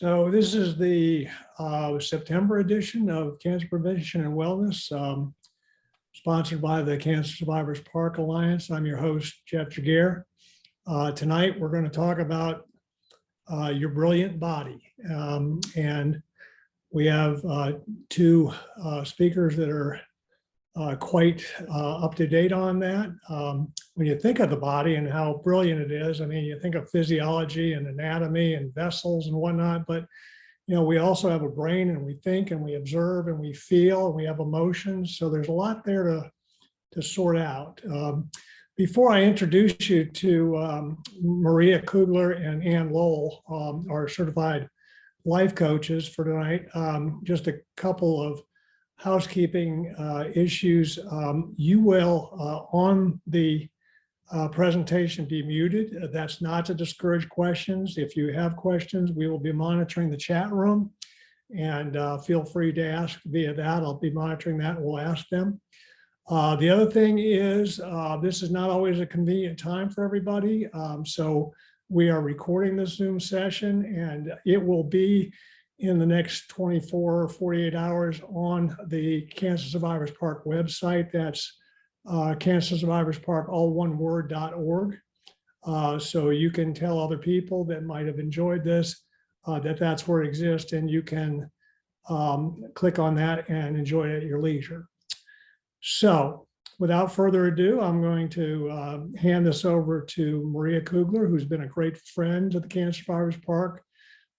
So this is the September edition of Cancer Prevention and Wellness, sponsored by the Cancer Survivors Park Alliance. I'm your host, Jeff Jaguar. Tonight, we're going to talk about your brilliant body. And we have two speakers that are quite up to date on that. When you think of the body and how brilliant it is, I mean, you think of physiology and anatomy and vessels and whatnot, but we also have a brain, and we think and we observe and we feel and we have emotions. So there's a lot there to sort out. Before I introduce you to Maria Kugler and Ann Lowell, our certified life coaches for tonight, just a couple of housekeeping issues. You will, on the presentation, be muted. That's not to discourage questions. If you have questions, we will be monitoring the chat room, and feel free to ask via that. I'll be monitoring that and we'll ask them. The other thing is, this is not always a convenient time for everybody. So we are recording this Zoom session, and it will be in the next 24 or 48 hours on the Cancer Survivors Park website. That's Cancer Survivors Park, all one word.org. So you can tell other people that might have enjoyed this that that's where it exists, and you can click on that and enjoy it at your leisure. So without further ado, I'm going to hand this over to Maria Kugler, who's been a great friend to the Cancer Survivors Park,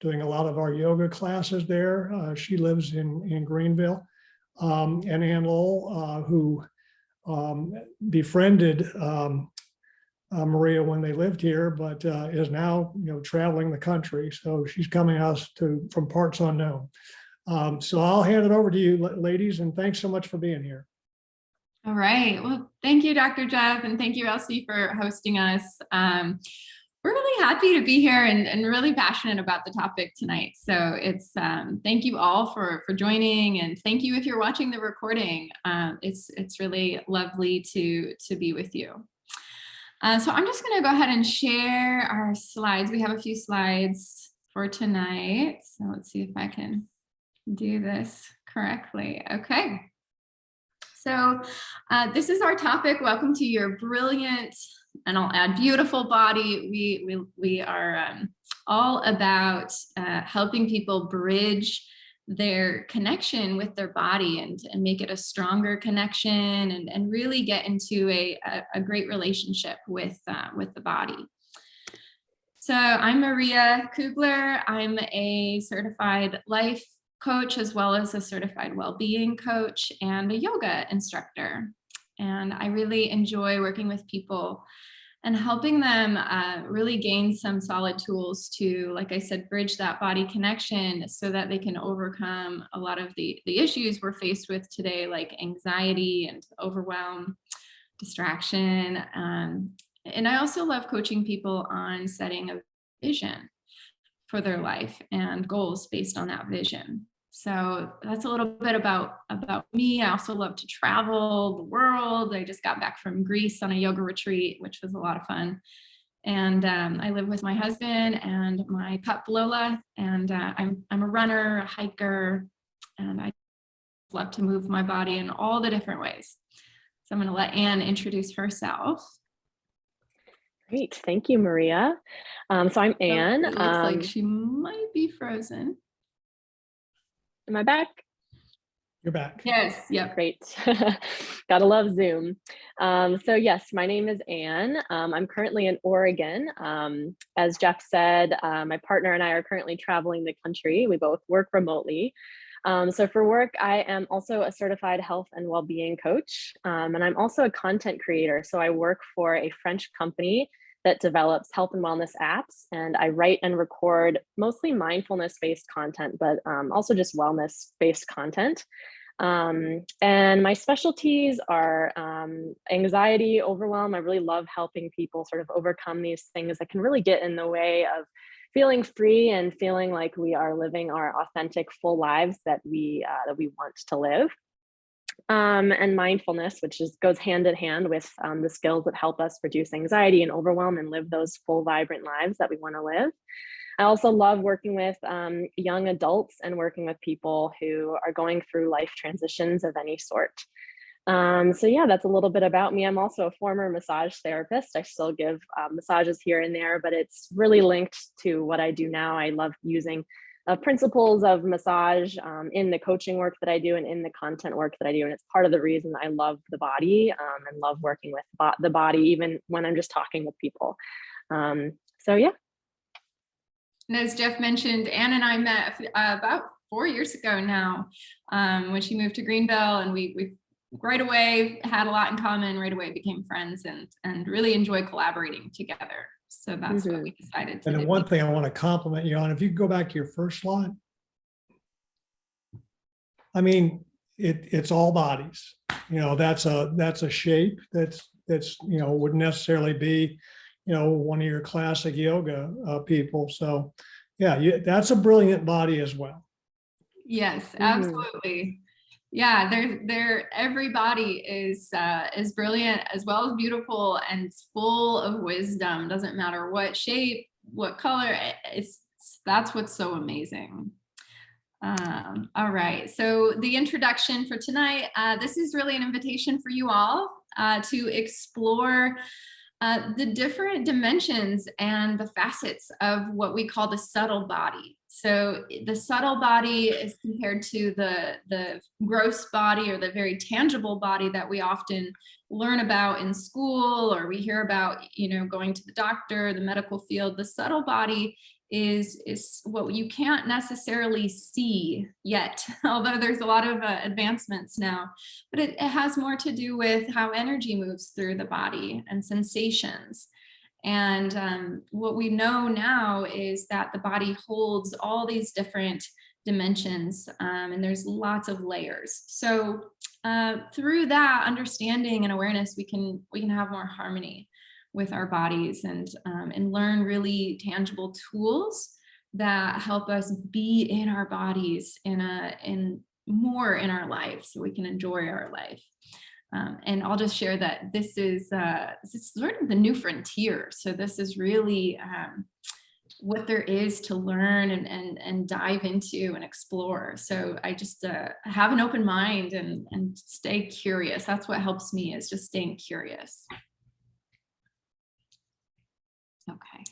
doing a lot of our yoga classes there. She lives in Greenville. And Ann Lowell, who befriended Maria when they lived here, but is now traveling the country. So she's coming us from parts unknown. So I'll hand it over to you, ladies, and thanks so much for being here. All right. Well, thank you, Dr. Jeff, and thank you, Elsie, for hosting us. We're really happy to be here and really passionate about the topic tonight. So it's thank you all for joining, and thank you if you're watching the recording. It's really lovely to be with you. So I'm just going to go ahead and share our slides. We have a few slides for tonight. So let's see if I can do this correctly. Okay. So this is our topic. Welcome to your brilliant, and I'll add beautiful body. We are all about helping people bridge their connection with their body and make it a stronger connection, and really get into a great relationship with the body. So I'm Maria Kugler. I'm a certified life coach, as well as a certified well-being coach and a yoga instructor. And I really enjoy working with people and helping them really gain some solid tools to, like I said, bridge that body connection so that they can overcome a lot of the issues we're faced with today, like anxiety and overwhelm, distraction. And I also love coaching people on setting a vision for their life and goals based on that vision. So that's a little bit about me. I also love to travel the world. I just got back from Greece on a yoga retreat, which was a lot of fun. And I live with my husband and my pup Lola. And I'm a runner, a hiker, and I love to move my body in all the different ways. So I'm going to let Ann introduce herself. Great, thank you, Maria. So I'm Ann. It looks like she might be frozen. Am I back? You're back. Yes, yep. Great. Gotta love Zoom. So yes, my name is Ann. I'm currently in Oregon. As Jeff said, my partner and I are currently traveling the country. We both work remotely. So for work, I am also a certified health and well-being coach. And I'm also a content creator. So I work for a French company that develops health and wellness apps. And I write and record mostly mindfulness-based content, but also just wellness-based content. And my specialties are anxiety, overwhelm. I really love helping people sort of overcome these things that can really get in the way of feeling free and feeling like we are living our authentic, full lives that we want to live. And mindfulness, which goes hand in hand with the skills that help us reduce anxiety and overwhelm and live those full, vibrant lives that we want to live. I also love working with young adults and working with people who are going through life transitions of any sort. So yeah, that's a little bit about me. I'm also a former massage therapist. I still give massages here and there, but it's really linked to what I do now. I love using principles of massage in the coaching work that I do and in the content work that I do. And it's part of the reason I love the body and love working with the body, even when I'm just talking with people. So yeah. And as Jeff mentioned, Anne and I met about 4 years ago now, when she moved to Greenville, and we right away had a lot in common, right away became friends, and really enjoy collaborating together. So that's what we decided to do. And the one thing I want to compliment you on, if you could go back to your first slide. I mean, it's all bodies. You know, that's a shape that's wouldn't necessarily be, one of your classic yoga people. So yeah, that's a brilliant body as well. Yes, absolutely. Yeah, every body is brilliant as well as beautiful and full of wisdom. Doesn't matter what shape, what color, that's what's so amazing. All right, so the introduction for tonight, this is really an invitation for you all to explore the different dimensions and the facets of what we call the subtle body. So the subtle body is compared to the gross body, or the very tangible body that we often learn about in school, or we hear about, going to the doctor, the medical field. The subtle body is what you can't necessarily see yet, although there's a lot of advancements now, but it has more to do with how energy moves through the body and sensations. And what we know now is that the body holds all these different dimensions, and there's lots of layers. So through that understanding and awareness, we can have more harmony with our bodies, and learn really tangible tools that help us be in our bodies in more in our life, so we can enjoy our life. And I'll just share that this is sort of the new frontier. So this is really what there is to learn and dive into and explore. So I just have an open mind and stay curious. That's what helps me, is just staying curious. Okay.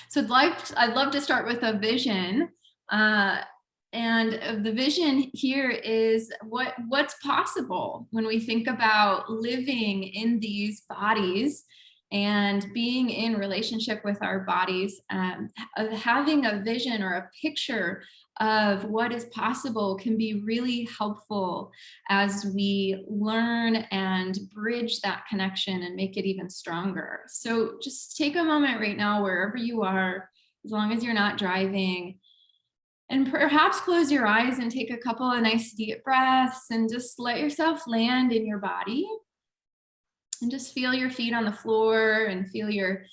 So I'd love to start with a vision. And the vision here is what's possible when we think about living in these bodies and being in relationship with our bodies. Of having a vision or a picture of what is possible can be really helpful as we learn and bridge that connection and make it even stronger. So just take a moment right now, wherever you are, as long as you're not driving, and perhaps close your eyes and take a couple of nice deep breaths, and just let yourself land in your body, and just feel your feet on the floor, and feel your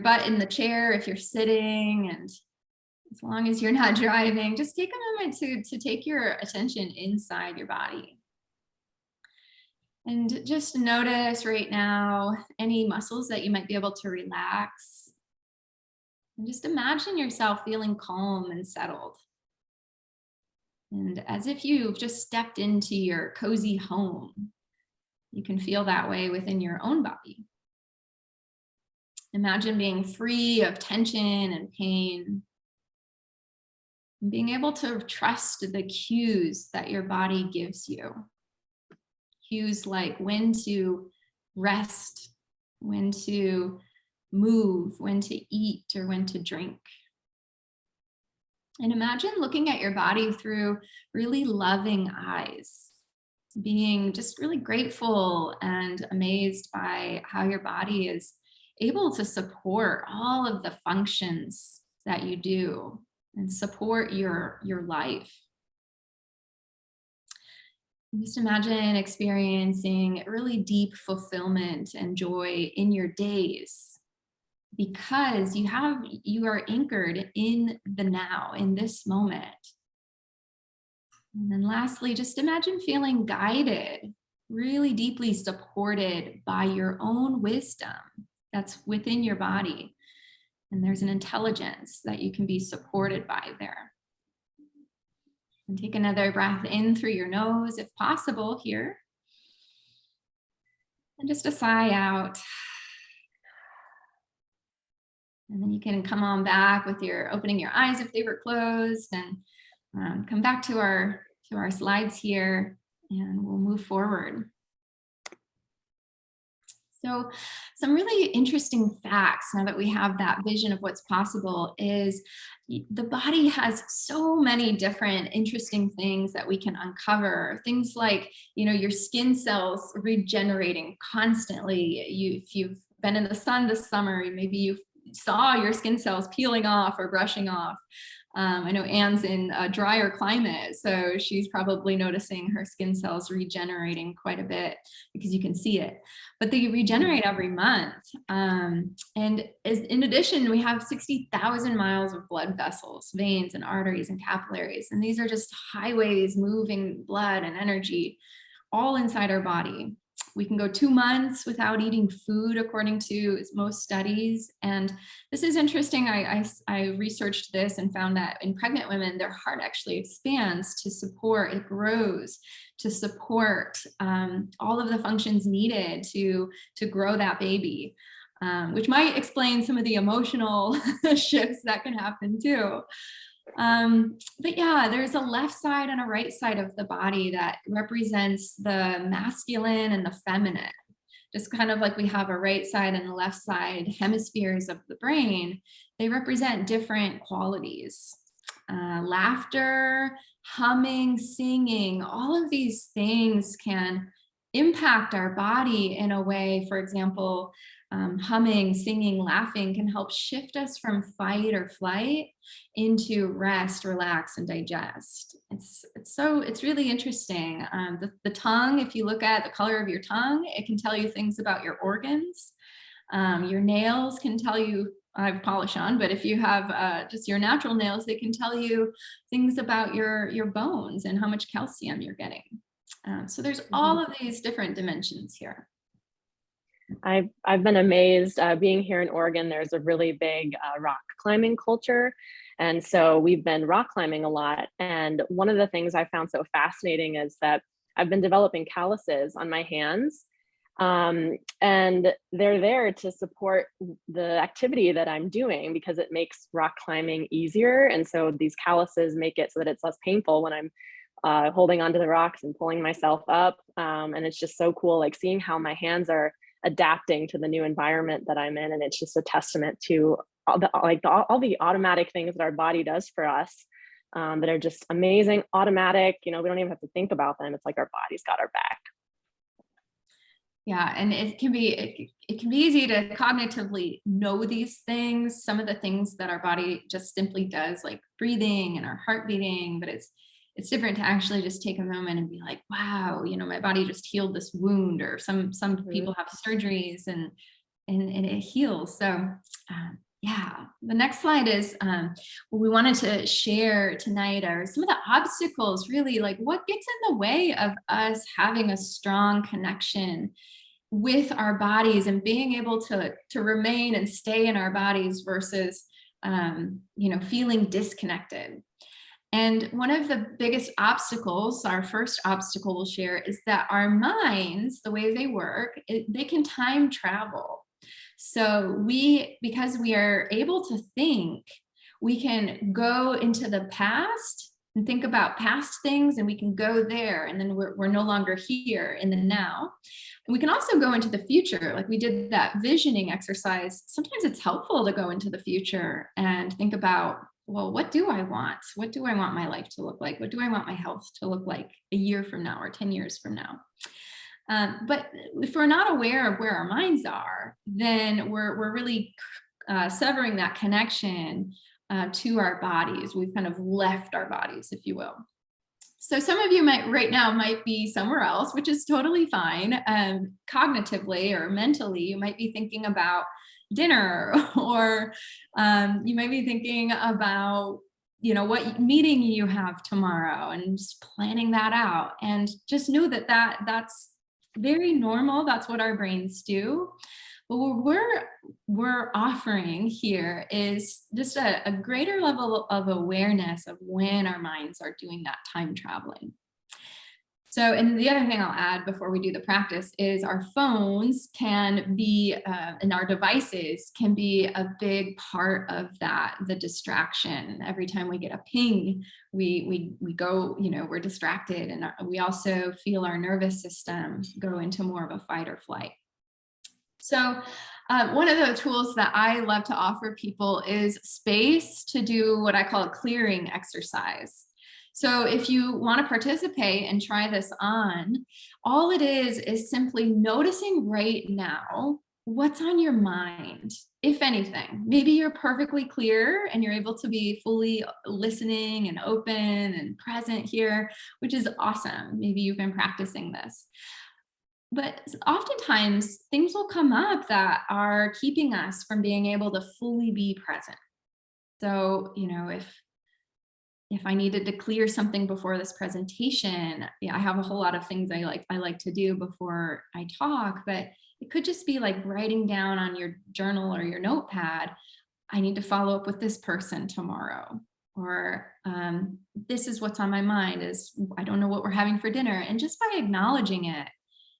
butt in the chair if you're sitting. And as long as you're not driving, just take a moment to take your attention inside your body. And just notice right now any muscles that you might be able to relax. And just imagine yourself feeling calm and settled. And as if you've just stepped into your cozy home, you can feel that way within your own body. Imagine being free of tension and pain, and being able to trust the cues that your body gives you. Cues like when to rest, when to move, when to eat, or when to drink. And imagine looking at your body through really loving eyes, being just really grateful and amazed by how your body is able to support all of the functions that you do and support your life. And just imagine experiencing really deep fulfillment and joy in your days, because you are anchored in the now, in this moment. And then lastly, just imagine feeling guided, really deeply supported by your own wisdom that's within your body. And there's an intelligence that you can be supported by there. And take another breath in through your nose, if possible here. And just a sigh out. And then you can come on back with your opening your eyes if they were closed, and come back to our slides here, and we'll move forward. So some really interesting facts, now that we have that vision of what's possible, is the body has so many different interesting things that we can uncover. Things like, your skin cells regenerating constantly. If you've been in the sun this summer, maybe you saw your skin cells peeling off or brushing off. I know Anne's in a drier climate, so she's probably noticing her skin cells regenerating quite a bit because you can see it. But they regenerate every month. And in addition, we have 60,000 miles of blood vessels, veins and arteries and capillaries. And these are just highways moving blood and energy all inside our body. We can go 2 months without eating food, according to most studies. And this is interesting. I researched this and found that in pregnant women, their heart actually expands to support, it grows to support all of the functions needed to grow that baby, which might explain some of the emotional shifts that can happen too. But yeah, there's a left side and a right side of the body that represents the masculine and the feminine. Just kind of like we have a right side and a left side hemispheres of the brain, they represent different qualities. Laughter, humming, singing, all of these things can impact our body in a way. For example, humming, singing, laughing can help shift us from fight or flight into rest, relax, and digest. It's really interesting. The tongue, if you look at the color of your tongue, it can tell you things about your organs. Your nails can tell you, I have polish on, but if you have just your natural nails, they can tell you things about your bones and how much calcium you're getting. So there's all of these different dimensions here. I've been amazed being here in Oregon. There's a really big rock climbing culture. And so we've been rock climbing a lot. And one of the things I found so fascinating is that I've been developing calluses on my hands. And they're there to support the activity that I'm doing because it makes rock climbing easier. And so these calluses make it so that it's less painful when I'm holding onto the rocks and pulling myself up. And it's just so cool, like seeing how my hands are adapting to the new environment that I'm in. And it's just a testament to all the automatic things that our body does for us that are just amazing, automatic. We don't even have to think about them. It's like our body's got our back. Yeah, and it can be easy to cognitively know these things, some of the things that our body just simply does, like breathing and our heart beating, but it's different to actually just take a moment and be like, wow, my body just healed this wound, or some people have surgeries and it heals. So yeah, the next slide is what we wanted to share tonight are some of the obstacles, really, like what gets in the way of us having a strong connection with our bodies and being able to remain and stay in our bodies versus feeling disconnected. And one of the biggest obstacles, our first obstacle we'll share, is that our minds, the way they work, they can time travel. So because we are able to think, we can go into the past and think about past things, and we can go there, and then we're no longer here in the now. And we can also go into the future, like we did that visioning exercise. Sometimes it's helpful to go into the future and think about, well, what do I want? What do I want my life to look like? What do I want my health to look like a year from now or 10 years from now? But if we're not aware of where our minds are, then we're really severing that connection to our bodies. We've kind of left our bodies, if you will. So some of you might be somewhere else, which is totally fine. Cognitively or mentally, you might be thinking about dinner, or you might be thinking about, what meeting you have tomorrow, and just planning that out. And just know that that's very normal. That's what our brains do. But what we're offering here is just a greater level of awareness of when our minds are doing that time traveling. So, and the other thing I'll add before we do the practice is our phones can be, and our devices can be a big part of that, the distraction. Every time we get a ping, we go, we're distracted, and we also feel our nervous system go into more of a fight or flight. So one of the tools that I love to offer people is space to do what I call a clearing exercise. So if you want to participate and try this on, all it is simply noticing right now what's on your mind, if anything. Maybe you're perfectly clear and you're able to be fully listening and open and present here, which is awesome. Maybe you've been practicing this. But oftentimes things will come up that are keeping us from being able to fully be present. So, if I needed to clear something before this presentation, I have a whole lot of things I like to do before I talk, but it could just be like writing down on your journal or your notepad, I need to follow up with this person tomorrow, or this is what's on my mind, is I don't know what we're having for dinner. And just by acknowledging it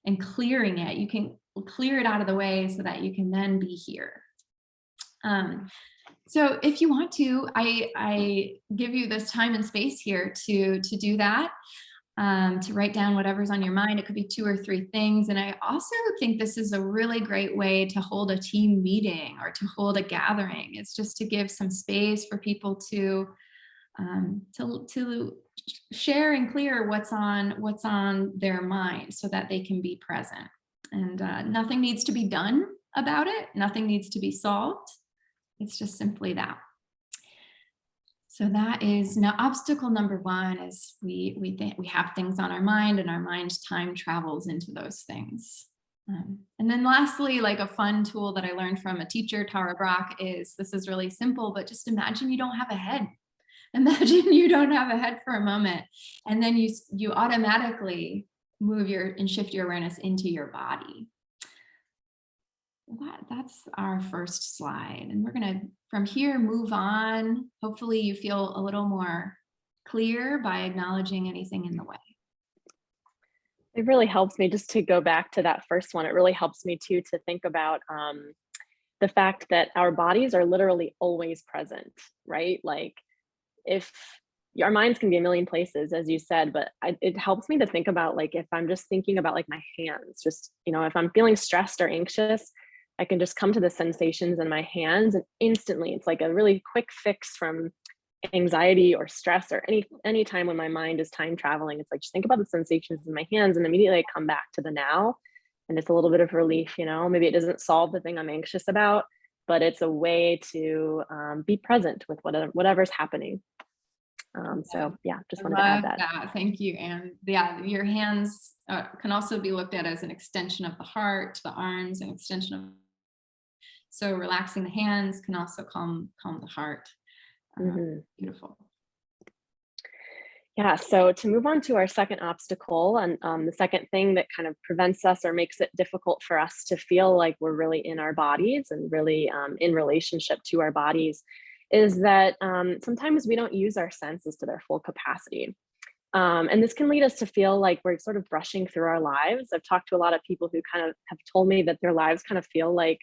and clearing it, you can clear it out of the way so that you can then be here. So if you want to, I give you this time and space here to do that, to write down whatever's on your mind. It could be 2 or 3 things. And I also think this is a really great way to hold a team meeting or to hold a gathering. It's just to give some space for people to share and clear what's on their mind so that they can be present. And nothing needs to be done about it. Nothing needs to be solved. It's just simply that. So that is now obstacle number 1 is we think we have things on our mind, and our mind time travels into those things. And then lastly, like a fun tool that I learned from a teacher, Tara Brock, is this is really simple, but just imagine you don't have a head. Imagine you don't have a head for a moment, and then you automatically move and shift your awareness into your body. That's our first slide. And we're going to, from here, move on. Hopefully you feel a little more clear by acknowledging anything in the way. It really helps me, just to go back to that first one. It really helps me too to think about the fact that our bodies are literally always present, right? Like, if our minds can be a million places, as you said, but it helps me to think about, like, if I'm just thinking about like my hands, just, if I'm feeling stressed or anxious, I can just come to the sensations in my hands, and instantly it's like a really quick fix from anxiety or stress, or any time when my mind is time traveling. It's like, just think about the sensations in my hands, and immediately I come back to the now, and it's a little bit of relief. Maybe it doesn't solve the thing I'm anxious about, but it's a way to be present with whatever's happening. So yeah, just wanted to add that. Thank you. And yeah, your hands can also be looked at as an extension of the heart, the arms, an extension of. So relaxing the hands can also calm the heart. Beautiful. Yeah, so to move on to our second obstacle, and the second thing that kind of prevents us or makes it difficult for us to feel like we're really in our bodies and really in relationship to our bodies, is that sometimes we don't use our senses to their full capacity. And this can lead us to feel like we're sort of brushing through our lives. I've talked to a lot of people who kind of have told me that their lives kind of feel like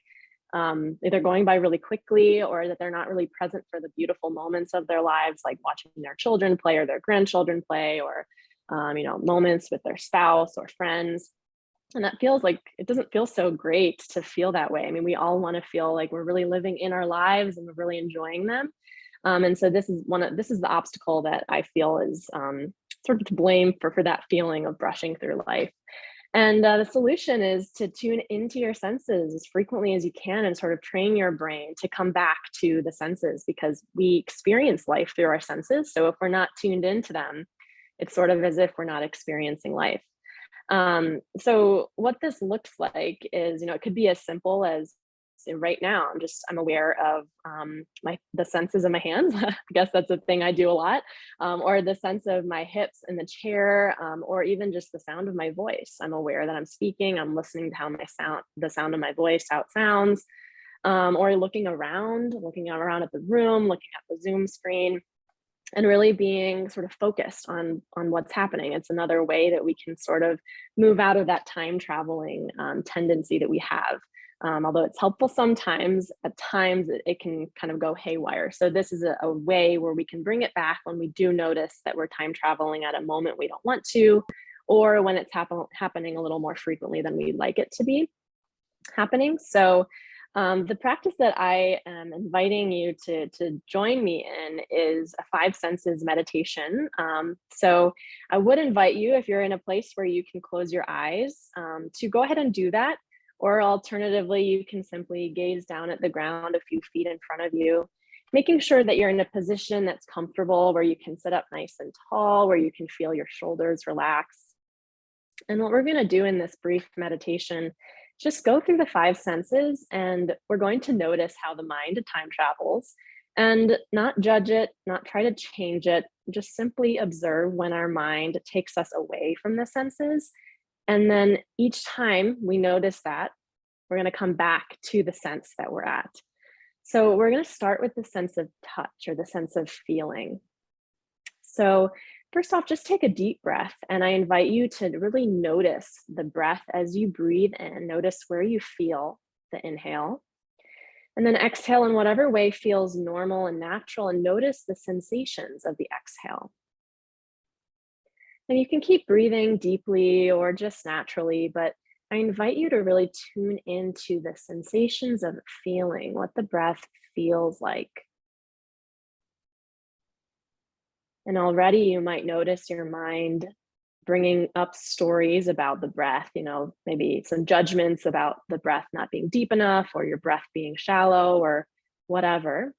either going by really quickly, or that they're not really present for the beautiful moments of their lives, like watching their children play or their grandchildren play, or moments with their spouse or friends. And that feels like, it doesn't feel so great to feel that way. I mean, we all want to feel like we're really living in our lives and we're really enjoying them. And so this is the obstacle that I feel is sort of to blame for that feeling of brushing through life. And the solution is to tune into your senses as frequently as you can, and sort of train your brain to come back to the senses, because we experience life through our senses. So if we're not tuned into them, it's sort of as if we're not experiencing life. So what this looks like is, it could be as simple as So right now, I'm aware of the senses of my hands. I guess that's a thing I do a lot, or the sense of my hips in the chair, or even just the sound of my voice. I'm aware that I'm speaking. I'm listening to how the sound of my voice, how it sounds, or looking around at the room, looking at the Zoom screen, and really being sort of focused on what's happening. It's another way that we can sort of move out of that time traveling tendency that we have. Although it's helpful sometimes, at times it can kind of go haywire. So this is a way where we can bring it back when we do notice that we're time traveling at a moment we don't want to, or when it's happening a little more frequently than we'd like it to be happening. So the practice that I am inviting you to join me in is a 5 senses meditation. So I would invite you, if you're in a place where you can close your eyes, to go ahead and do that. Or alternatively, you can simply gaze down at the ground a few feet in front of you, making sure that you're in a position that's comfortable, where you can sit up nice and tall, where you can feel your shoulders relax. And what we're going to do in this brief meditation, just go through the 5 senses, and we're going to notice how the mind time travels, and not judge it, not try to change it, just simply observe when our mind takes us away from the senses. And then each time we notice that, we're going to come back to the sense that we're at. So we're going to start with the sense of touch, or the sense of feeling. So first off, just take a deep breath, and I invite you to really notice the breath as you breathe in. Notice where you feel the inhale, and then exhale in whatever way feels normal and natural, and notice the sensations of the exhale. And you can keep breathing deeply or just naturally, but I invite you to really tune into the sensations of feeling, what the breath feels like. And already you might notice your mind bringing up stories about the breath, maybe some judgments about the breath not being deep enough, or your breath being shallow, or whatever.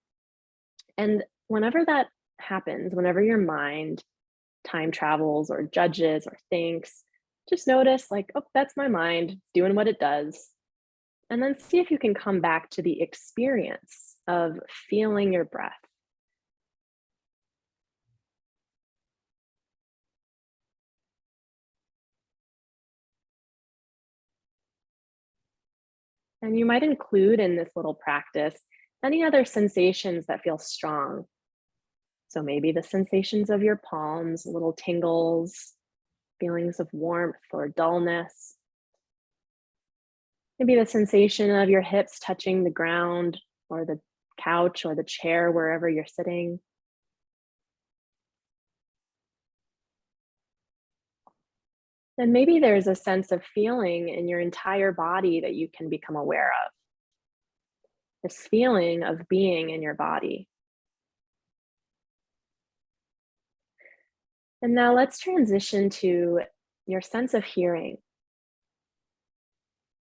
And whenever that happens, whenever your mind time travels or judges or thinks, just notice like, oh, that's my mind doing what it does. And then see if you can come back to the experience of feeling your breath. And you might include in this little practice any other sensations that feel strong. So maybe the sensations of your palms, little tingles, feelings of warmth or dullness. Maybe the sensation of your hips touching the ground, or the couch or the chair, wherever you're sitting. And maybe there's a sense of feeling in your entire body that you can become aware of. This feeling of being in your body. And now let's transition to your sense of hearing.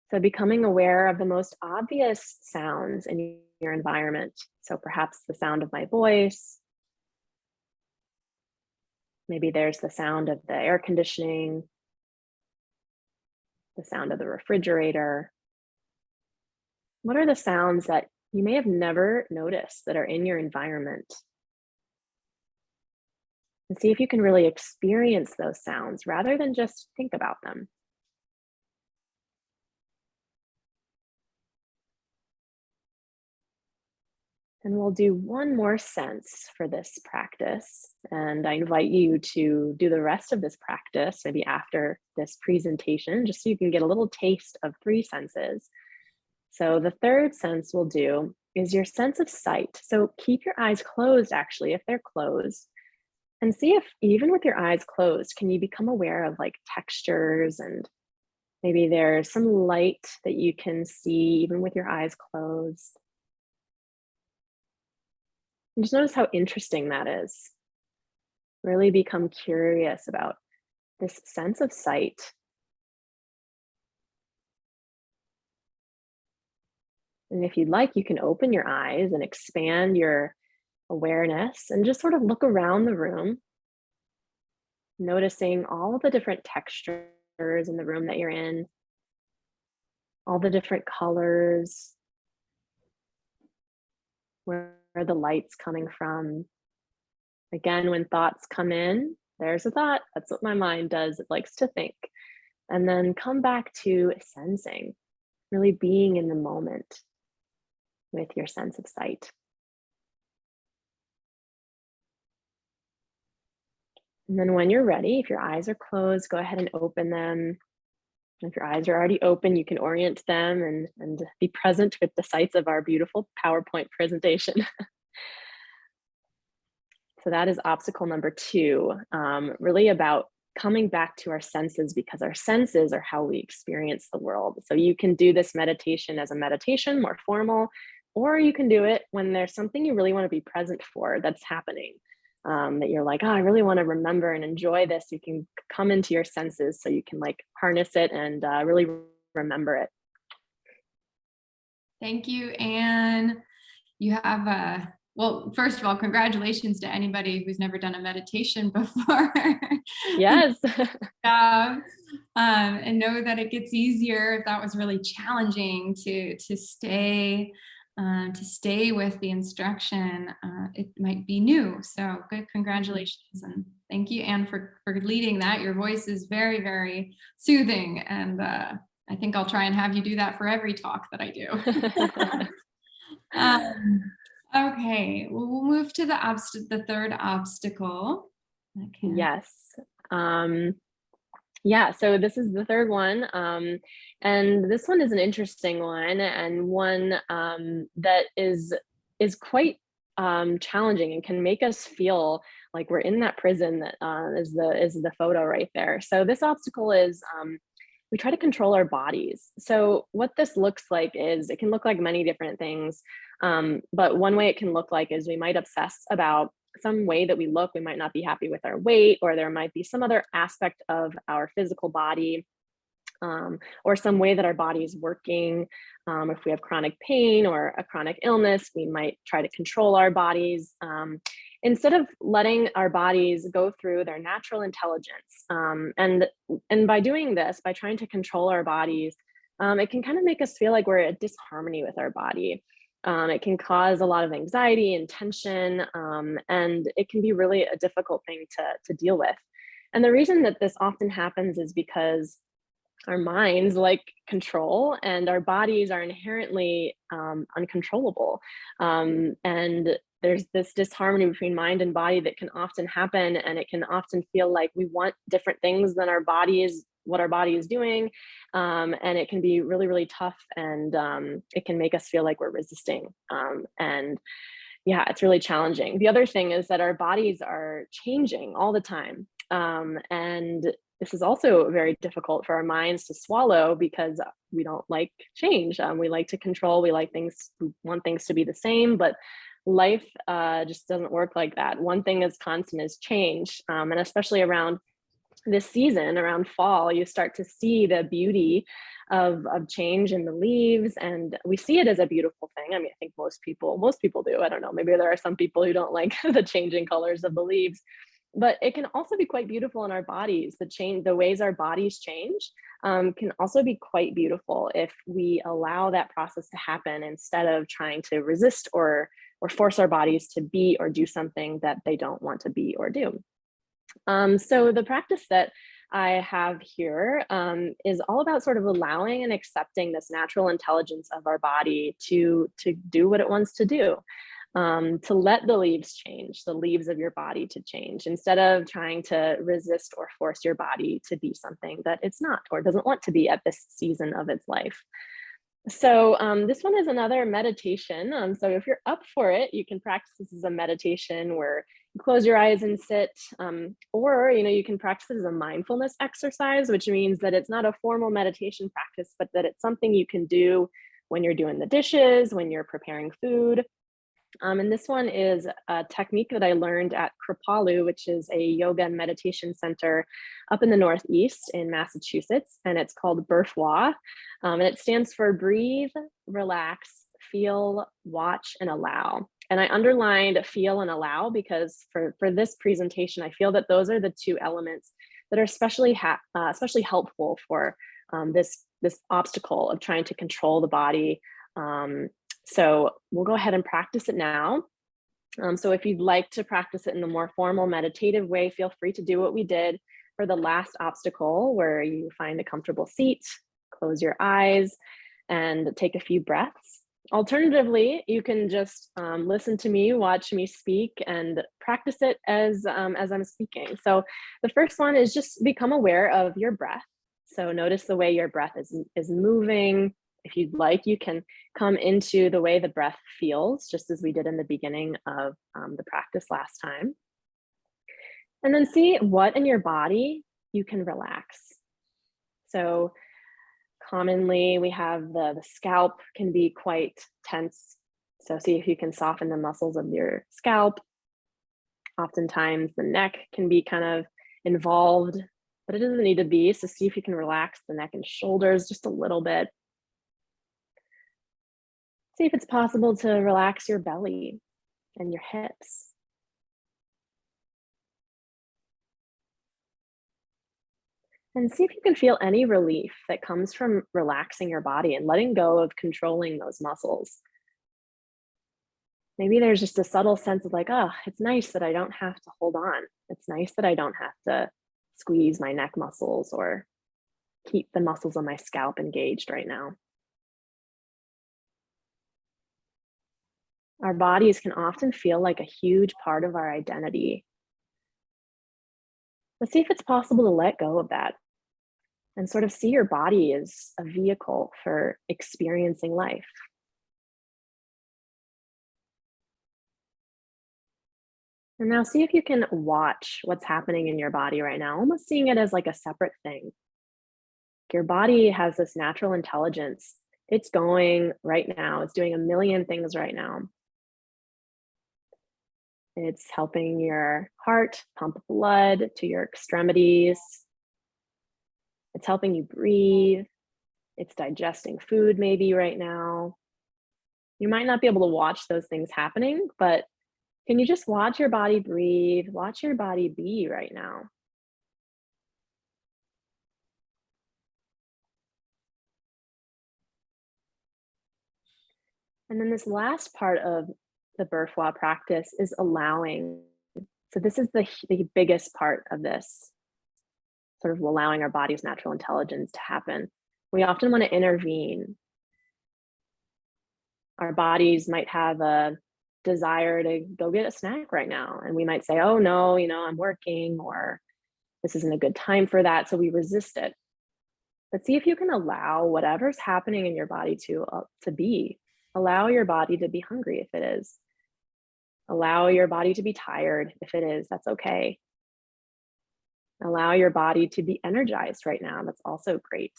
So becoming aware of the most obvious sounds in your environment. So perhaps the sound of my voice. Maybe there's the sound of the air conditioning, the sound of the refrigerator. What are the sounds that you may have never noticed that are in your environment? And see if you can really experience those sounds rather than just think about them. And we'll do one more sense for this practice. And I invite you to do the rest of this practice, maybe after this presentation, just so you can get a little taste of 3 senses. So the third sense we'll do is your sense of sight. So keep your eyes closed, actually, if they're closed. And see if even with your eyes closed, can you become aware of like textures, and maybe there's some light that you can see even with your eyes closed. And just notice how interesting that is. Really become curious about this sense of sight. And if you'd like, you can open your eyes and expand your awareness and just sort of look around the room, noticing all the different textures in the room that you're in, all the different colors, Where are the lights coming from? Again, when thoughts come in, there's a thought. That's what my mind does. It likes to think. And then come back to sensing, really being in the moment with your sense of sight. And then when you're ready, if your eyes are closed, go ahead and open them. If your eyes are already open, you can orient them and be present with the sights of our beautiful PowerPoint presentation. So that is obstacle number 2, really about coming back to our senses, because our senses are how we experience the world. So you can do this meditation as a meditation, more formal, or you can do it when there's something you really want to be present for that's happening. That you're like, oh, I really want to remember and enjoy this. You can come into your senses so you can like harness it and really remember it. Thank you, Anne. You have well, first of all, congratulations to anybody who's never done a meditation before. Yes. And know that it gets easier if that was really challenging to stay with the instruction. It might be new, so good, congratulations, and thank you, Anne, for leading that. Your voice is very, very soothing, and I think I'll try and have you do that for every talk that I do. Okay, well, we'll move to the third obstacle. Okay. Yes. Yeah, so this is the third one. And this one is an interesting one, and one that is quite challenging and can make us feel like we're in that prison that is the photo right there. So this obstacle is we try to control our bodies. So what this looks like is, it can look like many different things. But one way it can look like is we might obsess about some way that we look. We might not be happy with our weight, or there might be some other aspect of our physical body, or some way that our body is working. If we have chronic pain or a chronic illness, we might try to control our bodies instead of letting our bodies go through their natural intelligence. And by doing this, by trying to control our bodies, it can kind of make us feel like we're at disharmony with our body. It can cause a lot of anxiety and tension, and it can be really a difficult thing to deal with. And the reason that this often happens is because our minds like control, and our bodies are inherently uncontrollable. And there's this disharmony between mind and body that can often happen, and it can often feel like we want different things than what our body is doing. And it can be really, really tough, and it can make us feel like we're resisting. And yeah, it's really challenging. The other thing is that our bodies are changing all the time. And this is also very difficult for our minds to swallow, because we don't like change. We like to control, we want things to be the same, but life just doesn't work like that. One thing is constant is change. And especially around this season, around fall, you start to see the beauty of change in the leaves, and we see it as a beautiful thing. I mean, I think most people do. I don't know, maybe there are some people who don't like the changing colors of the leaves, but it can also be quite beautiful in our bodies. The ways our bodies change can also be quite beautiful if we allow that process to happen, instead of trying to resist or force our bodies to be or do something that they don't want to be or do. So the practice that I have here is all about sort of allowing and accepting this natural intelligence of our body to do what it wants to do, to let the leaves change, the leaves of your body to change, instead of trying to resist or force your body to be something that it's not or doesn't want to be at this season of its life. So this one is another meditation. So if you're up for it, you can practice this as a meditation where you close your eyes and sit, or you can practice it as a mindfulness exercise, which means that it's not a formal meditation practice, but that it's something you can do when you're doing the dishes, when you're preparing food. And this one is a technique that I learned at Kripalu, which is a yoga and meditation center up in the Northeast in Massachusetts, and it's called Burfwa. And it stands for breathe, relax, feel, watch, and allow. And I underlined feel and allow because for this presentation, I feel that those are the two elements that are especially helpful for this obstacle of trying to control the body. So we'll go ahead and practice it now. So if you'd like to practice it in the more formal meditative way, feel free to do what we did for the last obstacle, where you find a comfortable seat, close your eyes, and take a few breaths. Alternatively, you can just listen to me, watch me speak, and practice it as I'm speaking. So the first one is just become aware of your breath. So notice the way your breath is moving. If you'd like, you can come into the way the breath feels, just as we did in the beginning of the practice last time. And then see what in your body you can relax. So commonly we have the scalp can be quite tense. So see if you can soften the muscles of your scalp. Oftentimes the neck can be kind of involved, but it doesn't need to be. So see if you can relax the neck and shoulders just a little bit. See if it's possible to relax your belly and your hips. And see if you can feel any relief that comes from relaxing your body and letting go of controlling those muscles. Maybe there's just a subtle sense of like, oh, it's nice that I don't have to hold on. It's nice that I don't have to squeeze my neck muscles or keep the muscles on my scalp engaged right now. Our bodies can often feel like a huge part of our identity. Let's see if it's possible to let go of that and sort of see your body as a vehicle for experiencing life. And now see if you can watch what's happening in your body right now, almost seeing it as like a separate thing. Your body has this natural intelligence. It's going right now. It's doing a million things right now. It's helping your heart pump blood to your extremities. It's helping you breathe. It's digesting food maybe right now. You might not be able to watch those things happening, but can you just watch your body breathe? Watch your body be right now. And then this last part of the Burfois practice is allowing. So this is the biggest part of this, sort of allowing our body's natural intelligence to happen. We often want to intervene. Our bodies might have a desire to go get a snack right now. And we might say, oh no, I'm working, or this isn't a good time for that. So we resist it. But see if you can allow whatever's happening in your body to be. Allow your body to be hungry if it is. Allow your body to be tired if it is. That's okay. Allow your body to be energized right now. That's also great.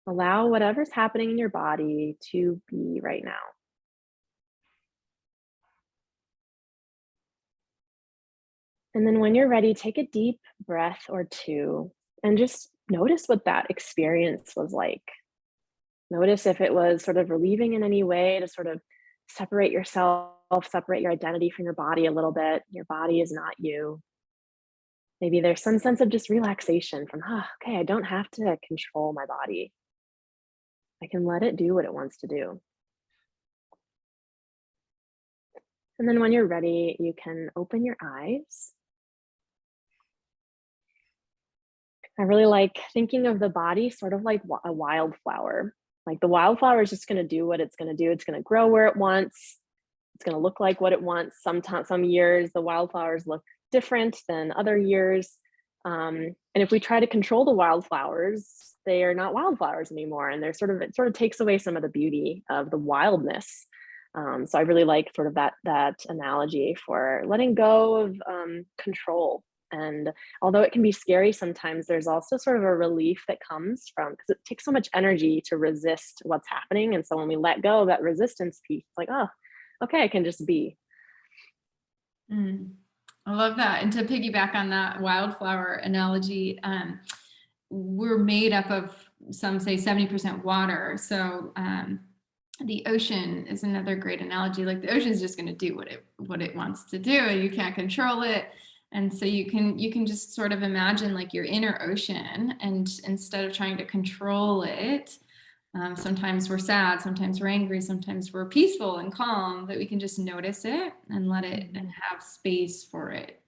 Allow whatever's happening in your body to be right now. And then when you're ready, take a deep breath or two and just notice what that experience was like. Notice if it was sort of relieving in any way to sort of separate yourself, separate your identity from your body a little bit. Your body is not you. Maybe there's some sense of just relaxation from, okay, I don't have to control my body. I can let it do what it wants to do. And then when you're ready, you can open your eyes. I really like thinking of the body sort of like a wildflower. Like the wildflower is just going to do what it's going to do. It's going to grow where it wants. It's going to look like what it wants. Sometimes, some years, the wildflowers look different than other years. And if we try to control the wildflowers, they are not wildflowers anymore. And it sort of takes away some of the beauty of the wildness. So I really like sort of that analogy for letting go of control. And although it can be scary sometimes, there's also sort of a relief that comes from, because it takes so much energy to resist what's happening. And so when we let go of that resistance piece, it's like, oh, okay, I can just be. I love that. And to piggyback on that wildflower analogy, we're made up of, some say 70% water. So the ocean is another great analogy. Like the ocean is just going to do what it wants to do, and you can't control it. And so you can just sort of imagine like your inner ocean, and instead of trying to control it, Sometimes we're sad, sometimes we're angry, sometimes we're peaceful and calm, that we can just notice it and let it and have space for it.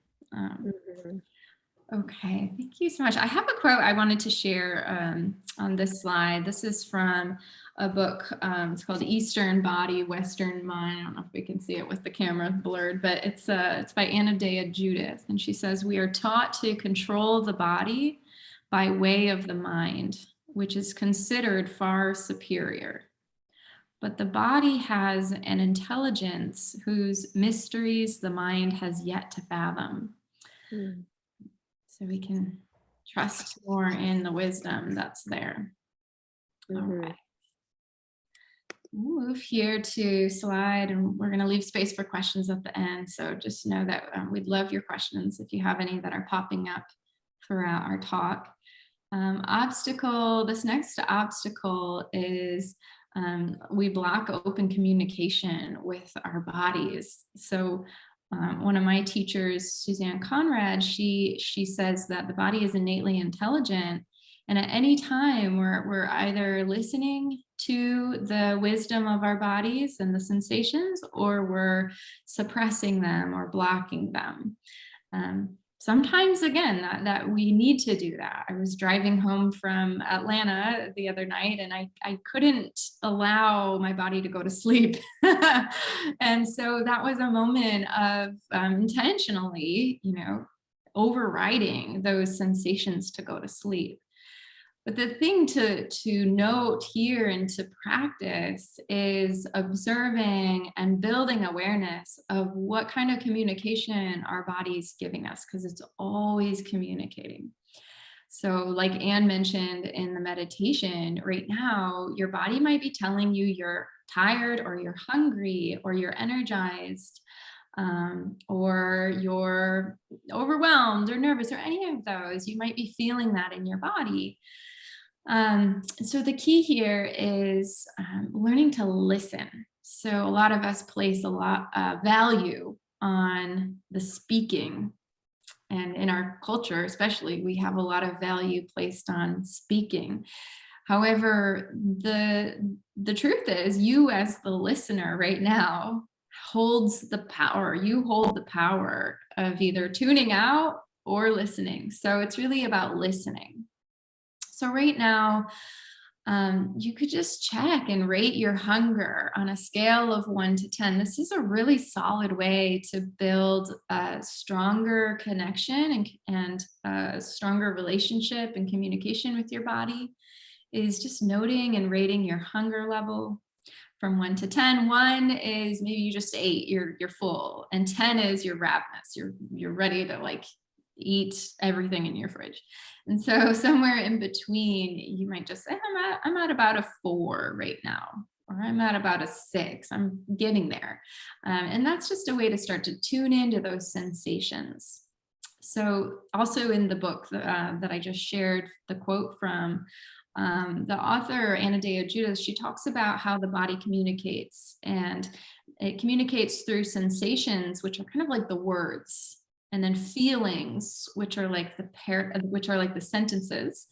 Okay, thank you so much. I have a quote I wanted to share on this slide. This is from a book. It's called Eastern Body, Western Mind. I don't know if we can see it with the camera blurred, but it's by Anna Judith. And she says, "We are taught to control the body by way of the mind, which is considered far superior. But the body has an intelligence whose mysteries the mind has yet to fathom." So we can trust more in the wisdom that's there. All right. We'll move here to slide, and we're going to leave space for questions at the end. So just know that we'd love your questions if you have any that are popping up throughout our talk. This next obstacle is we block open communication with our bodies. So one of my teachers, Suzanne Conrad, she says that the body is innately intelligent, and at any time we're either listening to the wisdom of our bodies and the sensations, or we're suppressing them or blocking them. Sometimes, again, that we need to do that. I was driving home from Atlanta the other night, and I couldn't allow my body to go to sleep. And so that was a moment of intentionally, overriding those sensations to go to sleep. But the thing to note here and to practice is observing and building awareness of what kind of communication our body's giving us, because it's always communicating. So like Anne mentioned in the meditation, right now, your body might be telling you you're tired, or you're hungry, or you're energized, or you're overwhelmed or nervous, or any of those. You might be feeling that in your body. So the key here is learning to listen. So a lot of us place a lot of value on the speaking. And in our culture, especially, we have a lot of value placed on speaking. However, the truth is, you as the listener right now holds the power. You hold the power of either tuning out or listening. So it's really about listening. So right now, you could just check and rate your hunger on a scale of 1 to 10. This is a really solid way to build a stronger connection and a stronger relationship and communication with your body, is just noting and rating your hunger level from 1 to 10. 1 is maybe you just ate, you're full, and 10 is you're ravenous, you're ready to eat everything in your fridge. And so somewhere in between, you might just say, I'm at about a 4 right now, or I'm at about a 6. I'm getting there. And that's just a way to start to tune into those sensations. So also in the book that I just shared the quote from, the author, Anna Judith, she talks about how the body communicates, and it communicates through sensations, which are kind of like the words, and then feelings, which are like the sentences,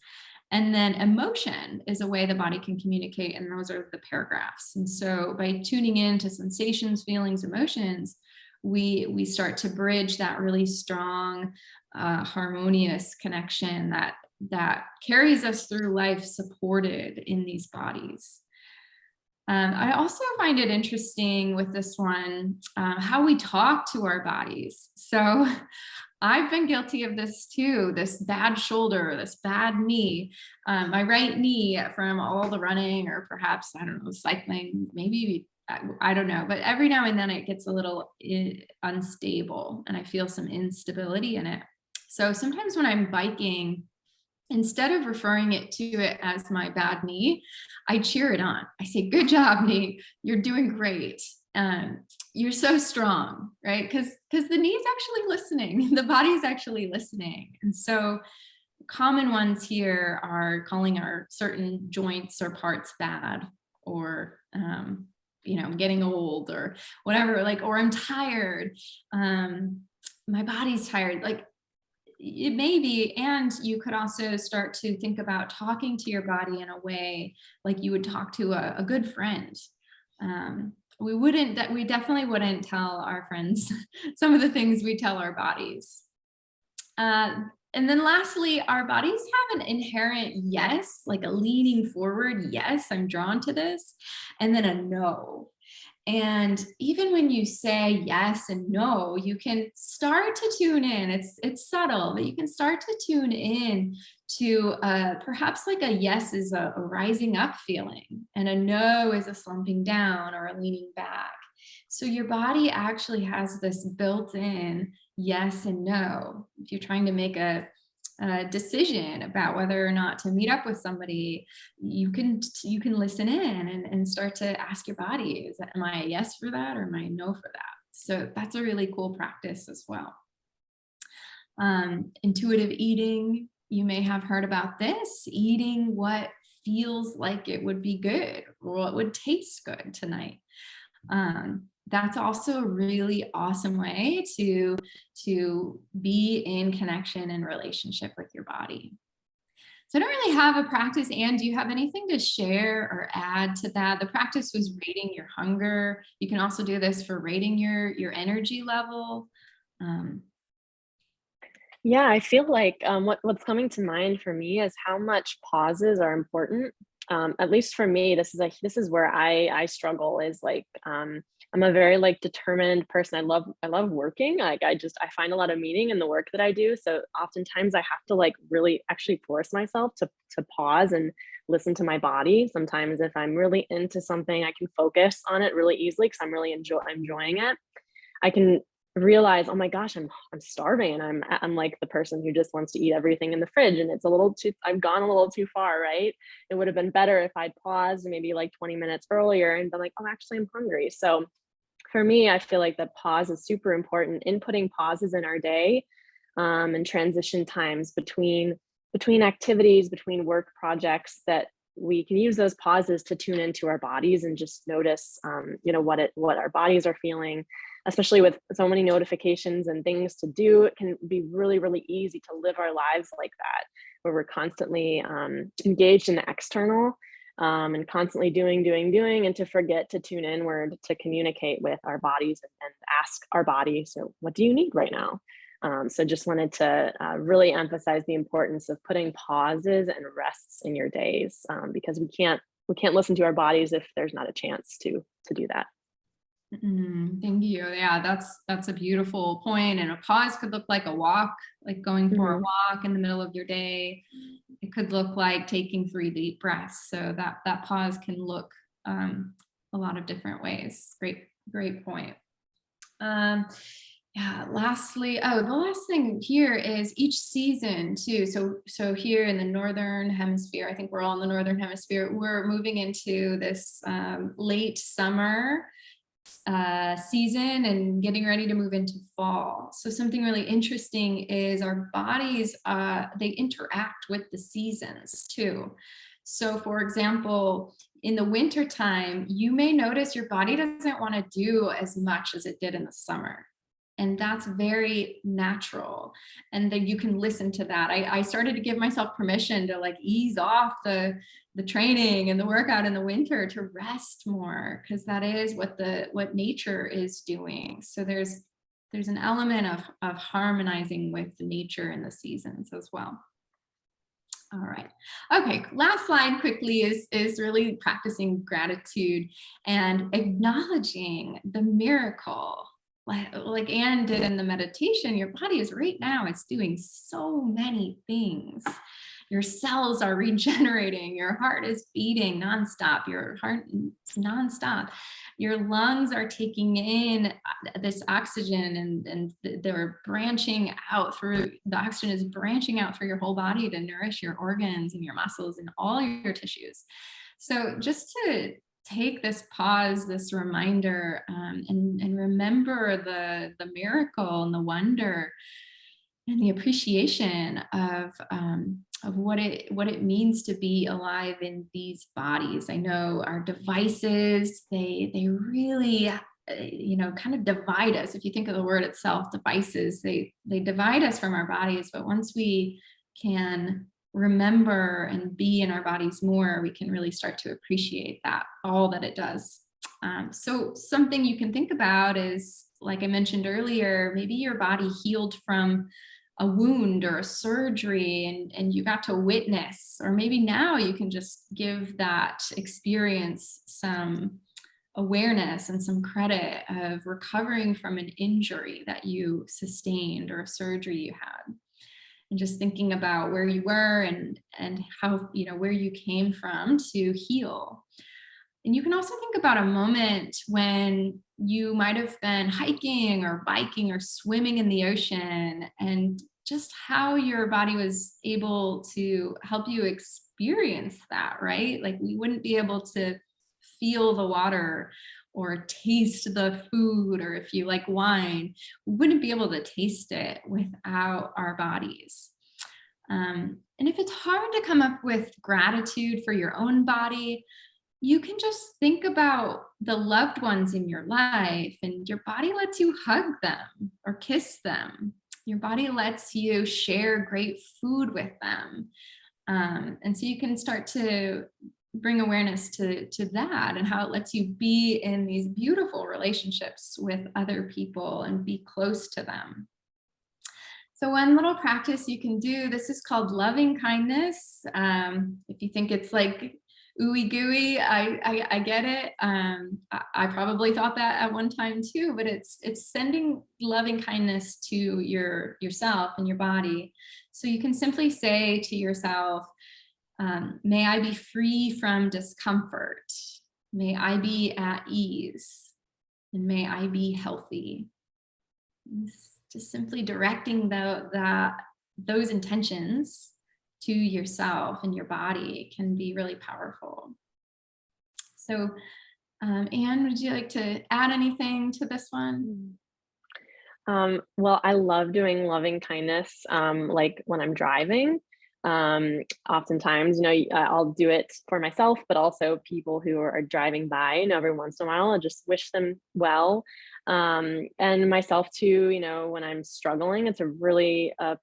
and then emotion is a way the body can communicate, and those are the paragraphs. And so by tuning into sensations, feelings, emotions, we start to bridge that really strong, harmonious connection that carries us through life supported in these bodies. I also find it interesting with this one, how we talk to our bodies. So I've been guilty of this too, this bad shoulder, this bad knee, my right knee from all the running, or perhaps, I don't know, cycling, maybe, I don't know, but every now and then it gets a little unstable, and I feel some instability in it. So sometimes when I'm biking, instead of referring to it as my bad knee, I cheer it on. I say, good job, knee. You're doing great. You're so strong, right? Because the knee's actually listening. The body's actually listening. And so common ones here are calling our certain joints or parts bad, or, getting old, or whatever, or I'm tired. My body's tired. it may be, and you could also start to think about talking to your body in a way like you would talk to a good friend. We definitely wouldn't tell our friends some of the things we tell our bodies. And then lastly, our bodies have an inherent yes, like a leaning forward, yes, I'm drawn to this, and then a no. And even when you say yes and no, you can start to tune in. It's subtle, but you can start to tune in to perhaps like a yes is a rising up feeling, and a no is a slumping down or a leaning back. So your body actually has this built-in yes and no. If you're trying to make a decision about whether or not to meet up with somebody, you can listen in and start to ask your body, am I a yes for that or am I a no for that? So that's a really cool practice as well. Intuitive eating, you may have heard about this, eating what feels like it would be good or what would taste good tonight. That's also a really awesome way to be in connection and relationship with your body. So I don't really have a practice. Anne, do you have anything to share or add to that? The practice was rating your hunger. You can also do this for rating your energy level. Yeah, I feel like what's coming to mind for me is how much pauses are important. At least for me, this is where I struggle. Is like I'm a very like determined person. I love working. Like I find a lot of meaning in the work that I do. So oftentimes I have to like really actually force myself to pause and listen to my body. Sometimes if I'm really into something, I can focus on it really easily because I'm really enjoying it. I can realize, oh my gosh, I'm starving, and I'm like the person who just wants to eat everything in the fridge, and it's a little too, I've gone a little too far, right? It would have been better if I'd paused maybe like 20 minutes earlier and been like, oh, actually I'm hungry. So for me, I feel like the pause is super important. Inputting pauses in our day, and transition times between activities, between work projects, that we can use those pauses to tune into our bodies and just notice, what our bodies are feeling. Especially with so many notifications and things to do, it can be really, really easy to live our lives like that, where we're constantly engaged in the external, and constantly doing, and to forget to tune inward, to communicate with our bodies and ask our body, so what do you need right now? So just wanted to really emphasize the importance of putting pauses and rests in your days, because we can't listen to our bodies if there's not a chance to do that. Thank you. Yeah, that's a beautiful point. And a pause could look like a walk, like going for a walk in the middle of your day. It could look like taking 3 deep breaths. So that pause can look a lot of different ways. Great point. Yeah, lastly, the last thing here is each season too. So here in the Northern Hemisphere, I think we're all in the Northern Hemisphere, we're moving into this late summer season and getting ready to move into fall. So something really interesting is our bodies, they interact with the seasons too. So for example, in the winter time, you may notice your body doesn't want to do as much as it did in the summer. And that's very natural. And then you can listen to that. I started to give myself permission to like ease off the training and the workout in the winter, to rest more, because that is what nature is doing. So there's an element of harmonizing with nature and the seasons as well. All right. Okay. Last slide quickly is really practicing gratitude and acknowledging the miracle. Like Anne did in the meditation, your body is right now, it's doing so many things. Your cells are regenerating, your heart is beating nonstop, your heart is nonstop. Your lungs are taking in this oxygen, and they're branching out through, the oxygen is branching out through your whole body to nourish your organs and your muscles and all your tissues. So just to take this pause, this reminder, and remember the miracle and the wonder and the appreciation of what it means to be alive in these bodies. I know our devices, they really kind of divide us. If you think of the word itself, devices, they divide us from our bodies. But once we can remember and be in our bodies more, we can really start to appreciate that, all that it does. So something you can think about is, like I mentioned earlier, maybe your body healed from a wound or a surgery, and you got to witness, or maybe now you can just give that experience some awareness and some credit of recovering from an injury that you sustained or a surgery you had. And just thinking about where you were and how, where you came from to heal. And you can also think about a moment when you might have been hiking or biking or swimming in the ocean, and just how your body was able to help you experience that, right? Like, we wouldn't be able to feel the water or taste the food, or if you like wine, we wouldn't be able to taste it without our bodies. And if it's hard to come up with gratitude for your own body, you can just think about the loved ones in your life, and your body lets you hug them or kiss them. Your body lets you share great food with them. And so you can start to bring awareness to that, and how it lets you be in these beautiful relationships with other people and be close to them. So one little practice you can do, this is called loving kindness. If you think it's like ooey gooey, I get it. I probably thought that at one time too, but it's sending loving kindness to yourself and your body. So you can simply say to yourself, may I be free from discomfort. May I be at ease. And may I be healthy. Just simply directing those intentions to yourself and your body can be really powerful. So, Anne, would you like to add anything to this one? Well, I love doing loving kindness, like when I'm driving. Oftentimes, I'll do it for myself, but also people who are driving by, and every once in a while, I'll just wish them well. And myself too, when I'm struggling, it's a really a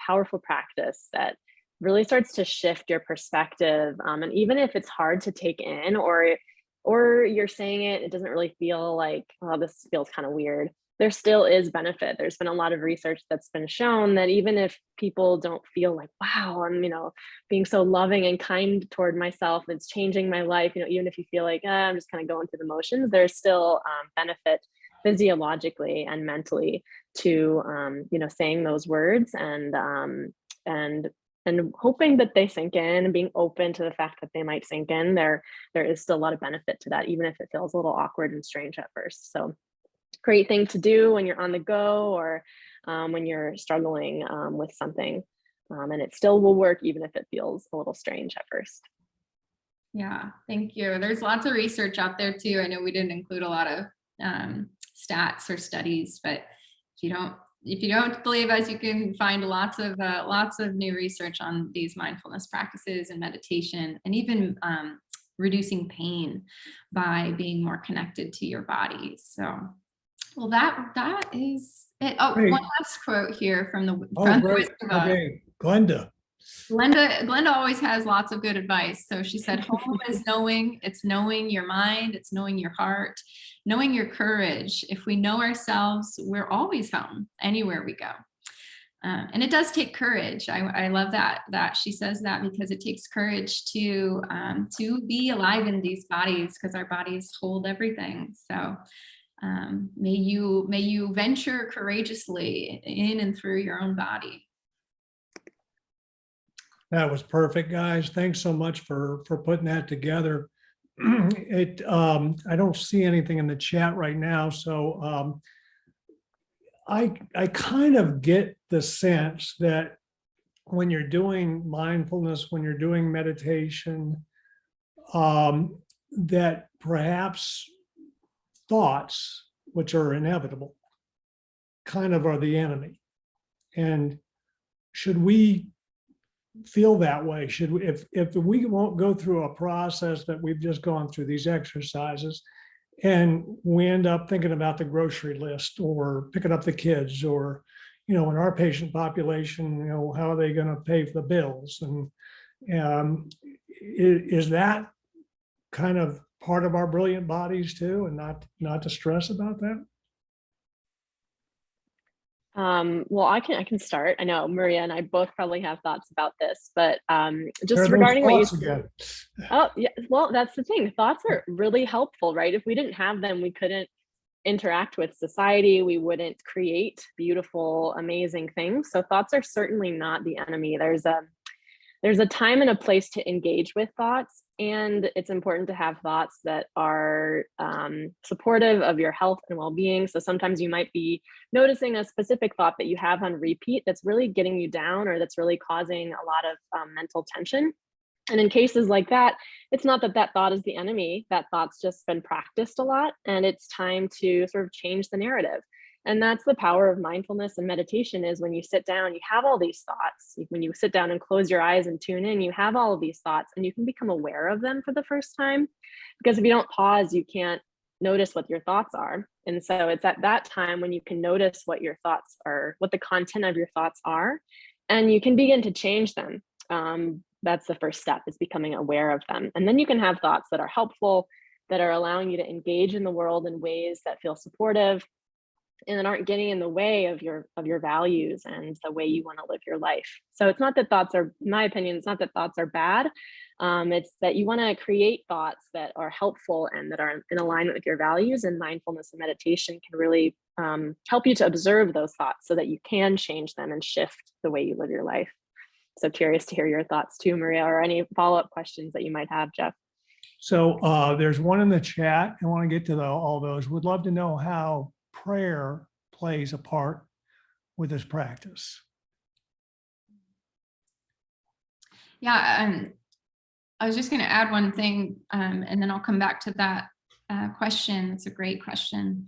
powerful practice that really starts to shift your perspective. And even if it's hard to take in, or you're saying it doesn't really feel like, oh, this feels kind of weird, there still is benefit. There's been a lot of research that's been shown that even if people don't feel like, wow, I'm, being so loving and kind toward myself, it's changing my life, even if you feel like, I'm just kind of going through the motions, there's still benefit physiologically and mentally to, saying those words, and hoping that they sink in, and being open to the fact that they might sink in. There is still a lot of benefit to that, even if it feels a little awkward and strange at first. So great thing to do when you're on the go, or when you're struggling with something. And it still will work even if it feels a little strange at first. Yeah, thank you. There's lots of research out there too. I know we didn't include a lot of stats or studies, but if you don't believe us, you can find lots of new research on these mindfulness practices and meditation, and even reducing pain by being more connected to your body. So, well, that is it. Oh, Great. one last quote here from the Great. Okay, Glenda. Glenda always has lots of good advice. So she said, home is knowing. It's knowing your mind. It's knowing your heart, knowing your courage. If we know ourselves, we're always home, anywhere we go. And it does take courage. I love that she says that, because it takes courage to be alive in these bodies, because our bodies hold everything. So may you venture courageously in and through your own body. That was perfect, guys. Thanks so much for putting that together. I don't see anything in the chat right now, so I kind of get the sense that when you're doing mindfulness, when you're doing meditation, that perhaps thoughts, which are inevitable, kind of are the enemy. And should we feel that way? Should we, if we won't go through a process that we've just gone through, these exercises, And we end up thinking about the grocery list or picking up the kids, or, in our patient population, how are they going to pay for the bills? And is that kind of part of our brilliant bodies too, and not to stress about that? Well, I can start. I know Maria and I both probably have thoughts about this, but There just are those regarding what you thoughts again. oh yeah, well, that's the thing. Thoughts are really helpful, right? If we didn't have them, we couldn't interact with society. We wouldn't create beautiful, amazing things. So thoughts are certainly not the enemy. There's a time and a place to engage with thoughts, and it's important to have thoughts that are supportive of your health and well-being. So sometimes you might be noticing a specific thought that you have on repeat that's really getting you down, or that's really causing a lot of mental tension. And in cases like that, it's not that that thought is the enemy. That thought's just been practiced a lot, and it's time to sort of change the narrative. And that's the power of mindfulness and meditation, is when you sit down, you have all these thoughts. When you sit down and close your eyes and tune in, you have all of these thoughts, and you can become aware of them for the first time. Because if you don't pause, you can't notice what your thoughts are. And so it's at that time when you can notice what your thoughts are, what the content of your thoughts are, and you can begin to change them. That's the first step, is becoming aware of them. And then you can have thoughts that are helpful, that are allowing you to engage in the world in ways that feel supportive, and that aren't getting in the way of your values and the way you want to live your life. So it's not that thoughts are, in my opinion, it's not that thoughts are bad. It's that you want to create thoughts that are helpful and that are in alignment with your values. And mindfulness and meditation can really help you to observe those thoughts so that you can change them and shift the way you live your life. So curious to hear your thoughts too, Maria, or any follow-up questions that you might have, Jeff. So there's one in the chat. I want to get to all those. Would love to know how prayer plays a part with this practice. Yeah, I was just going to add one thing, and then I'll come back to that question. It's a great question.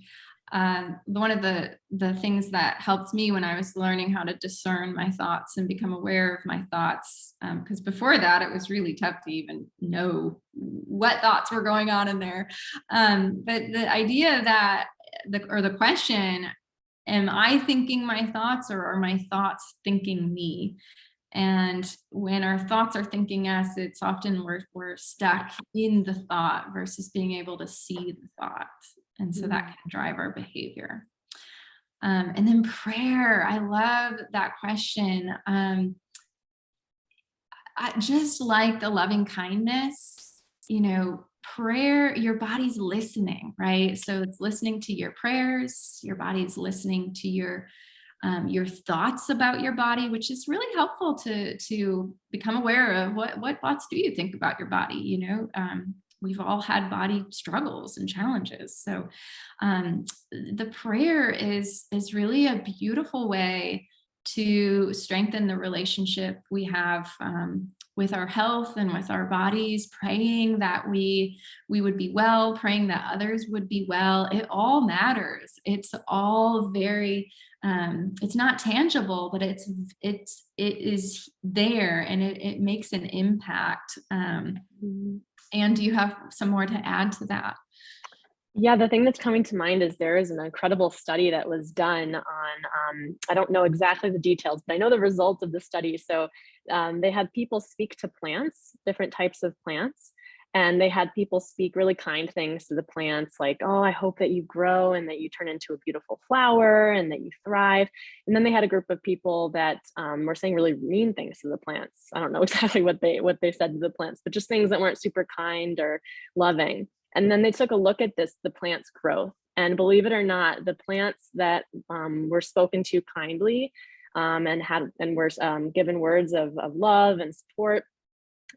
One of the things that helped me when I was learning how to discern my thoughts and become aware of my thoughts, because before that it was really tough to even know what thoughts were going on in there. But the idea that the question, am I thinking my thoughts, or are my thoughts thinking me? And when our thoughts are thinking us, it's often we're stuck in the thought versus being able to see the thought. And so that can drive our behavior. And then prayer, I love that question. I just like the loving kindness, prayer, your body's listening, right? So it's listening to your prayers, your body's listening to your thoughts about your body, which is really helpful to become aware of what thoughts do you think about your body. We've all had body struggles and challenges. So the prayer is really a beautiful way to strengthen the relationship we have with our health and with our bodies, praying that we would be well, praying that others would be well. It all matters. It's all very, it's not tangible, but it is there, and it makes an impact. And do you have some more to add to that? Yeah, the thing that's coming to mind is there is an incredible study that was done on, I don't know exactly the details, but I know the results of the study. So they had people speak to plants, different types of plants, and they had people speak really kind things to the plants, like, oh, I hope that you grow and that you turn into a beautiful flower and that you thrive. And then they had a group of people that were saying really mean things to the plants. I don't know exactly what they said to the plants, but just things that weren't super kind or loving. And then they took a look at the plant's growth. And believe it or not, the plants that were spoken to kindly and were given words of love and support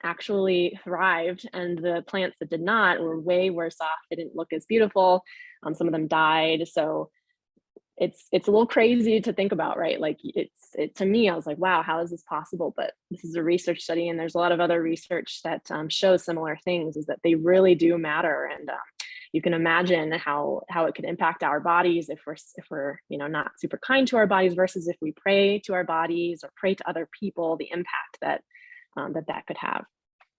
actually thrived. And the plants that did not were way worse off. They didn't look as beautiful. Some of them died. So it's a little crazy to think about, right? Like to me, I was like, wow, how is this possible? But this is a research study, and there's a lot of other research that shows similar things, is that they really do matter. And you can imagine how it could impact our bodies if we're not super kind to our bodies versus if we pray to our bodies or pray to other people, the impact that could have.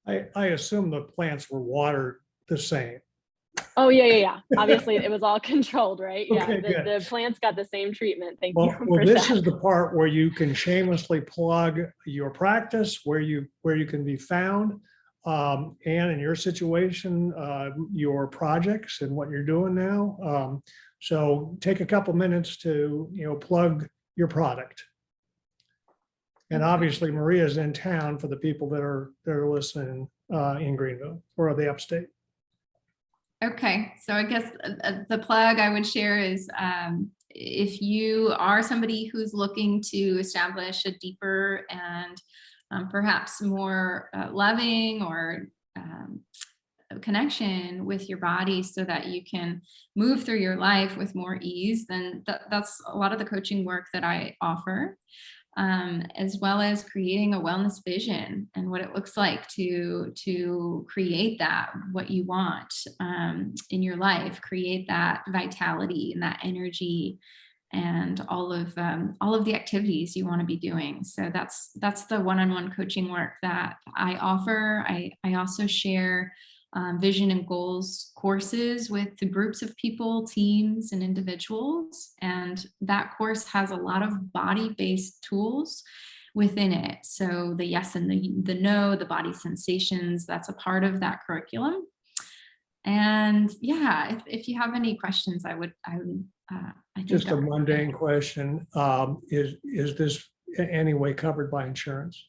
I assume the plants were watered the same. Oh, yeah. Obviously, it was all controlled, right? Yeah, Okay, good. the plants got the same treatment. Thank you Well, for this that. is the part where you can shamelessly plug your practice, where you can be found, and in your situation, your projects and what you're doing now. So take a couple minutes to plug your product. And Okay. obviously, Maria's in town for the people that are listening in Greenville or the upstate. Okay, so I guess the plug I would share is if you are somebody who's looking to establish a deeper and perhaps more loving or connection with your body so that you can move through your life with more ease, then that's a lot of the coaching work that I offer. As well as creating a wellness vision and what it looks like to create that, what you want in your life, create that vitality and that energy and all of the activities you want to be doing. So that's the one-on-one coaching work that I offer. I also share vision and goals courses with the groups of people, teams, and individuals. And that course has a lot of body-based tools within it. So the yes and the no, the body sensations, that's a part of that curriculum. And yeah, if you have any questions, I think Just a mundane question. Is this in any way covered by insurance?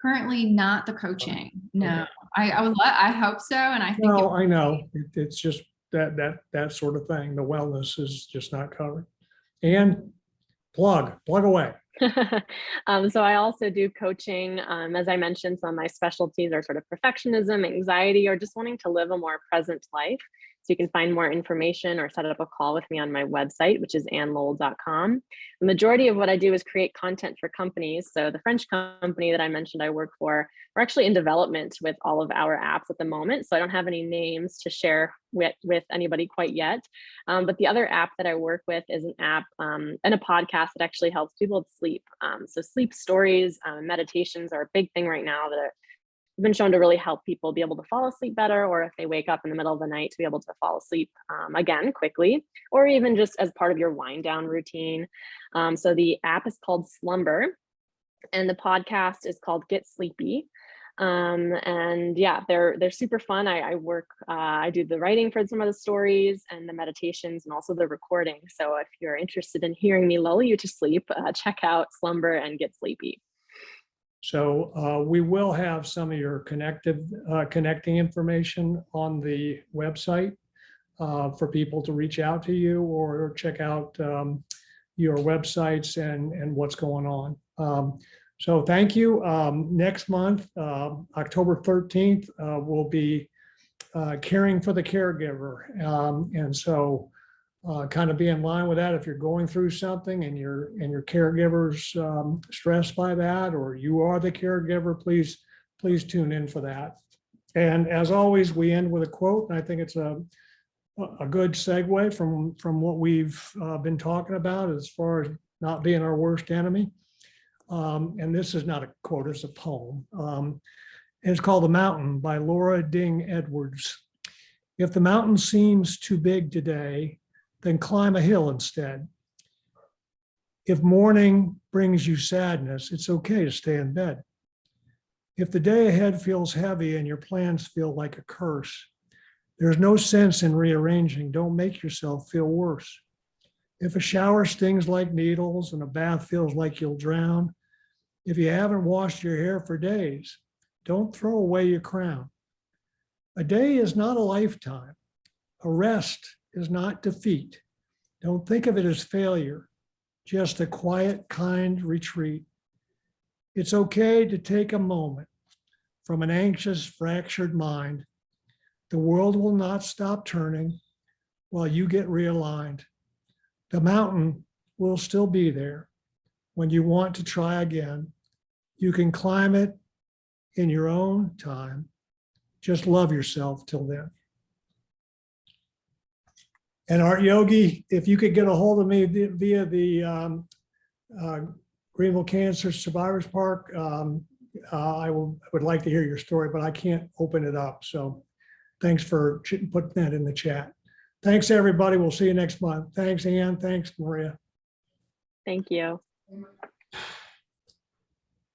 Currently not the coaching. No, Okay. I hope so. And I think No, I know. It's just that sort of thing. The wellness is just not covered. And plug away. So I also do coaching. As I mentioned, some of my specialties are sort of perfectionism, anxiety, or just wanting to live a more present life. So you can find more information or set up a call with me on my website, which is annlowell.com. The majority of what I do is create content for companies. So the French company that I mentioned I work for, we're actually in development with all of our apps at the moment. So I don't have any names to share with anybody quite yet. But the other app that I work with is an app and a podcast that actually helps people sleep. So sleep stories, meditations are a big thing right now that have been shown to really help people be able to fall asleep better, or if they wake up in the middle of the night, to be able to fall asleep again quickly, or even just as part of your wind down routine. So the app is called Slumber, and the podcast is called Get Sleepy. And yeah, they're super fun. I do the writing for some of the stories and the meditations and also the recording. So if you're interested in hearing me lull you to sleep, check out Slumber and Get Sleepy. So we will have some of your connecting information on the website for people to reach out to you or check out your websites and what's going on. So thank you. Next month, October 13th, we'll be caring for the caregiver. And so kind of be in line with that. If you're going through something and your caregiver's stressed by that, or you are the caregiver, please tune in for that. And as always, we end with a quote, and I think it's a good segue from what we've been talking about as far as not being our worst enemy. And this is not a quote, it's a poem. And it's called The Mountain by Laura Ding Edwards. If the mountain seems too big today, then climb a hill instead. If morning brings you sadness, it's okay to stay in bed. If the day ahead feels heavy and your plans feel like a curse, there's no sense in rearranging. Don't make yourself feel worse. If a shower stings like needles and a bath feels like you'll drown, if you haven't washed your hair for days, don't throw away your crown. A day is not a lifetime. A rest is not defeat. Don't think of it as failure, just a quiet, kind retreat. It's okay to take a moment from an anxious, fractured mind. The world will not stop turning while you get realigned. The mountain will still be there when you want to try again. You can climb it in your own time. Just love yourself till then. And Art Yogi, if you could get a hold of me via the Greenville Cancer Survivors Park, I would like to hear your story, but I can't open it up. So Thanks for putting that in the chat. Thanks, everybody. We'll see you next month. Thanks, Ann. Thanks, Maria. Thank you.